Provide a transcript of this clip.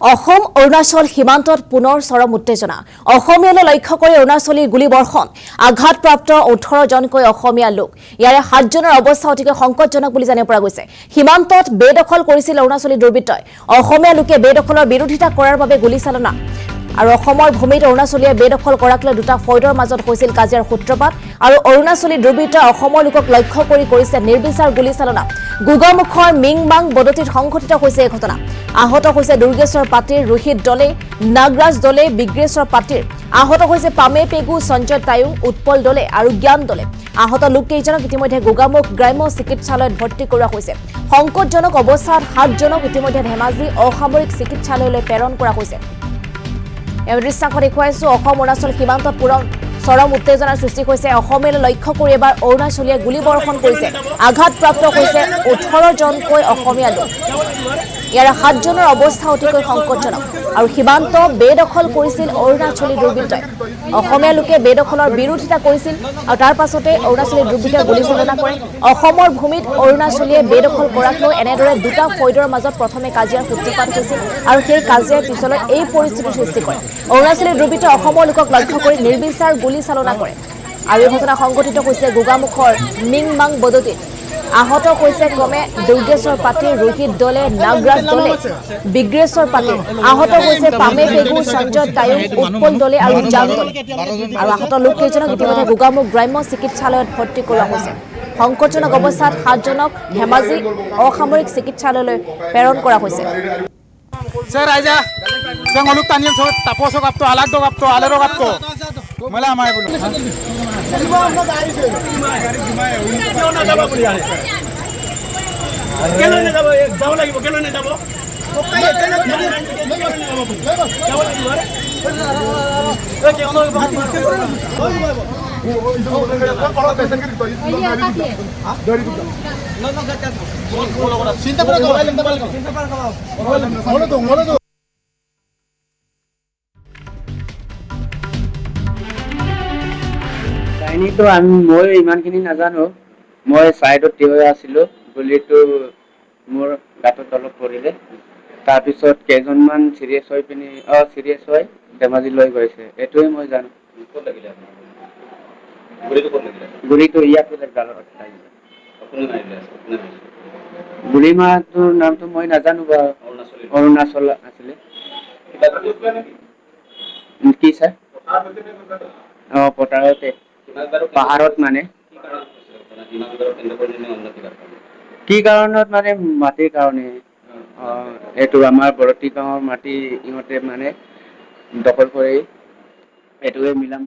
অসম অৰুণাচল সীমান্তত পুনৰ চৰম উত্তেজনা অসমীয়ালৈ লক্ষ্য কৰি অৰুণাচলীৰ গুলীবৰ্ষণ আঘাতপ্ৰাপ্ত 18 জনকৈ অসমীয়া লোক ইয়াৰে 7 জনৰ অৱস্থা অতিকৈ সংকটজনক বুলি জানিব পৰা গৈছে সীমান্তত বেদখল কৰিছিল অৰুণাচলী দুৰ্বৃত্তই অসমীয়া লোকে বেদখলৰ বিৰোধিতা কৰাৰ বাবে গুলীচালনা আৰু অসমৰ ভূমিত অৰুণাচলীয়ে বেদখল কৰাক লৈ দুটা ফৈদৰ মাজত হৈছিল কাজিয়াৰ সূত্ৰপাত আৰু অৰুণাচলী দুৰ্বৃত্তই অসমৰ লোকক লক্ষ্য কৰি কৰিছে নিৰ্বিচাৰ গুলীচালনা গুগামুখৰ মিংমাং বদতিত সংঘটিত হৈছে এই ঘটনা আহত হৈছে দুৰ্গেশ্বৰ পাটিৰ ৰোহিত দলে নাগৰাজ দলে বিগ্ৰেশ্বৰ পাটিৰ আহত হৈছে পামে পেগু সঞ্জয় তায়ুং উৎপল দলে আৰু জ্ঞান দলে আহত লোককেইজনক ইতিমধ্যে গুগামুখ গ্ৰাম্য চিকিৎসালয়ত ভৰ্তি কৰোৱা হৈছে সংকটজনক অৱস্থাত 7 জনক ইতিমধ্যে ধেমাজি অসামৰিক চিকিৎসালয়লৈ প্ৰেৰণ কৰা হৈছে এই দৃশ্যাংশ দেখুৱাইছো অসম অৰুণাচল সীমান্তত পুনৰ চৰম উত্তেজনাৰ সৃষ্টি হৈছে অসমীয়ালৈ লক্ষ্য কৰি এবাৰ অৰুণাচলীয়ে গুলীবৰ্ষণ কৰিছে আঘাতপ্ৰাপ্ত হৈছে 18 জনকৈ অসমীয়া লোক ইয়াৰ 7 জনৰ অৱস্থা অতিকৈ সংকটজনক আৰু সীমান্ত বেদখল কৰিছিল অৰুণাচলী দুৰ্বৃত্তই অসমীয়া লোকে বেদখলৰ বিৰোধিতা কৰিছিল আৰু তাৰ পাছতে অৰুণাচলী দুৰ্বৃত্তই গুলীচালনা কৰে অসমৰ ভূমিত অৰুণাচলীয়ে বেদখল কৰাক লৈ এনেদৰে দুটা ফৈদৰ মাজত প্ৰথমে কাজিয়াৰ সূত্ৰপাত হৈছিল আৰু সেই কাজিয়াৰ পিছলৈ এই পৰিস্থিতিৰ সৃষ্টি কৰে অৰুণাচলী দুৰ্বৃত্তই অসমৰ লোকক লক্ষ্য কৰি নিৰ্বিচাৰ গুলীচালনা কৰে আৰু এই ঘটনা সংঘটিত হৈছে গুগামুখৰ মিংমাং বদতিত আহত হৈছে ক্ৰমে দুৰ্গেশ্বৰ পাটিৰ ৰোহিত দলে নাগৰাজ দলে বিগ্ৰেশ্বৰ পাটিৰ আহত হৈছে পামে পেগু সঞ্জয় তায়ুং উৎপল দলে আৰু জান দলে আৰু আহত লোককেইজনক ইতিমধ্যে গুগামুখ গ্ৰাম্য চিকিৎসালয়ত ভৰ্তি কৰোৱা হৈছে সংকটজনক অৱস্থাত 7 জনক ধেমাজি অসামৰিক চিকিৎসালয়লৈ প্ৰেৰণ কৰা হৈছে Sir aja, saya ngoluk tanya so taposok apto alag dog apto alerok apto, malah amai bulu. কাহিনীটো মই ইমানখিনি নাজানো মই সাইডত থিয় হৈ আছিলো গুলিটো মোৰ গাঁতৰ তলত পৰিলে তাৰপিছত কেইজনমান সিৰিয়াছ হৈ পিনি সিৰিয়াছ হৈ ধেমাজি লৈ গৈছে এইটোৱে মই জানো ক'ত লাগিলে গুলিটো ইয়াতে গালত লাগিলে আপুনি মাৰিলে গুলি মাৰটোৰ নামটো মই নাজানো বা অৰুণাচল আছিলে কি স্যাৰ পথাৰতে পাহাৰত মানে কি কাৰণত মানে মাটিৰ কাৰণে এইটো আমাৰ বৰতি গাঁৱৰ মাটি ইহঁতে মানে দখল কৰি এইটোৱে মিলাম